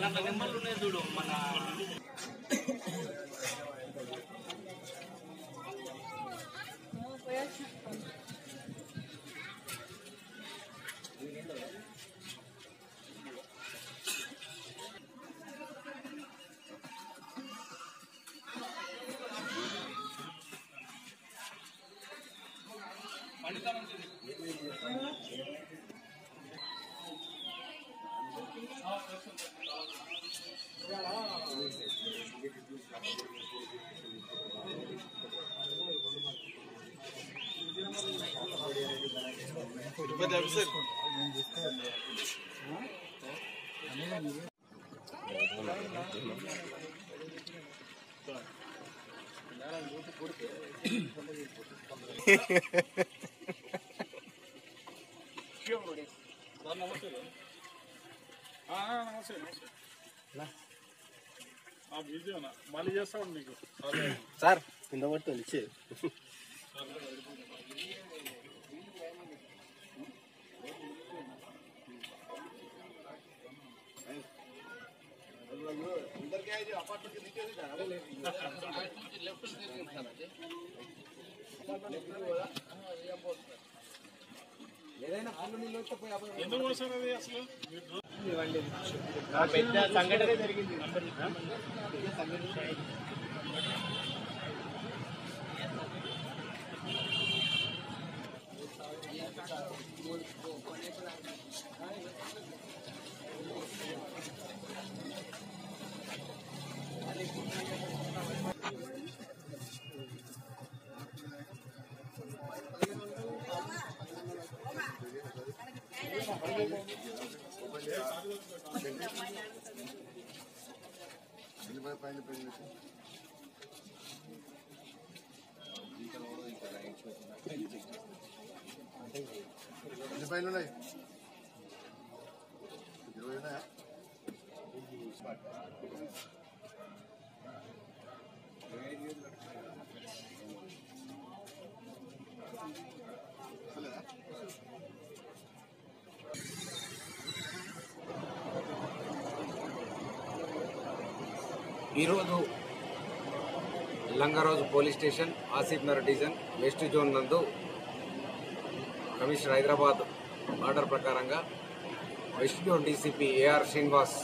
దాంట్లో నెంబర్లు ఉన్నాయి చూడు మన మళ్ళీ చేస్తాను నీకు సార్ కింద పడుతుంది ఇచ్చే ఎందుకు వస్తున్నది అసలు పెద్ద సంఘటన జరిగింది. ఈరోజు లంగరోజు police station Asif Nagar division west zone నందు కమిషనర్ హైదరాబాద్ ఆర్డర్ ప్రకారంగా west zone DCP AR Srinivas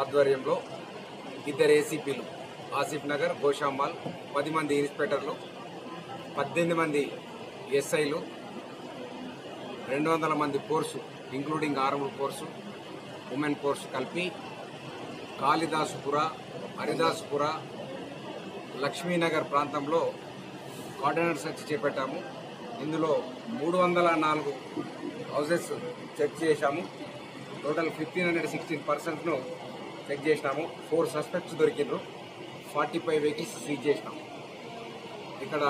ఆధ్వర్యంలో 2 ఏసీపీలు ఆసిఫ్ నగర్ గోషాంబాల్ 10 మంది ఇన్స్పెక్టర్లు 18 మంది ఎస్ఐలు 200 మంది force including armed force women force కలిపి కాళిదాసుపుర హరిదాసుపుర లక్ష్మీనగర్ ప్రాంతంలో కార్డినర్ సెర్చ్ చేపట్టాము. ఇందులో 304 హౌసెస్ చెక్ చేశాము. టోటల్ 1516 పర్సన్స్ను చెక్ చేసినాము. 4 సస్పెక్ట్స్ దొరికిండ్రు. 45 వెహికల్స్ సీజ్ చేసినాము. ఇక్కడ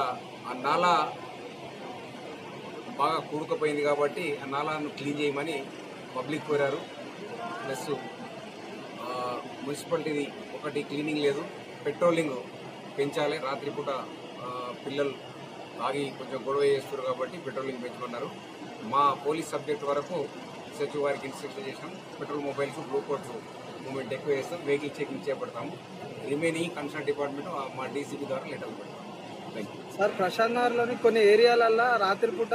ఆ నాలా బాగా కూడుకుపోయింది కాబట్టి ఆ నాలాను క్లీన్ చేయమని పబ్లిక్ కోరారు. ప్లస్ మున్సిపాలిటీది ఒకటి క్లీనింగ్ లేదు, పెట్రోలింగ్ పెంచాలి. రాత్రిపూట పిల్లలు తాగి కొంచెం గొడవ చేస్తారు కాబట్టి పెట్రోలింగ్ పెంచుకున్నారు. మా పోలీస్ సబ్జెక్ట్ వరకు సెర్చ్ వారికి ఇన్స్ట్రక్షన్ చేసాం. పెట్రోల్ మొబైల్స్ బ్లూకోట్స్ మూమెంట్ ఎక్కువ చేస్తాం. వెహికల్ చెకింగ్ చేపడతాము. రిమైనింగ్ కన్సర్న్ డిపార్ట్మెంట్ మా డీసీపీ ద్వారా లెటర్ పెడతాం. Thank you sir. ప్రశాంత్ నగర్లోని కొన్ని ఏరియాలల్లో రాత్రిపూట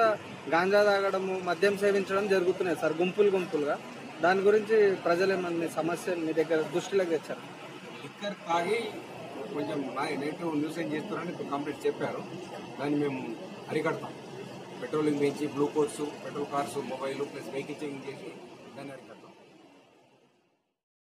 గాంజా తాగడము మద్యం సేవించడం జరుగుతున్నాయి సార్, గుంపులుగా. దాని గురించి ప్రజలు ఏమన్నా సమస్యలు మీ దగ్గర దృష్టిలోకి తెచ్చారు? లిక్కర్ తాగి కొంచెం నైట్ న్యూసెన్స్ చేస్తున్నారని ఇప్పుడు కంప్లీట్ చెప్పారు. దాన్ని మేము అరికడతాం. పెట్రోలింగ్ పెంచి blue coats, patrol cars, mobile plus vehicle checking చేసి దాన్ని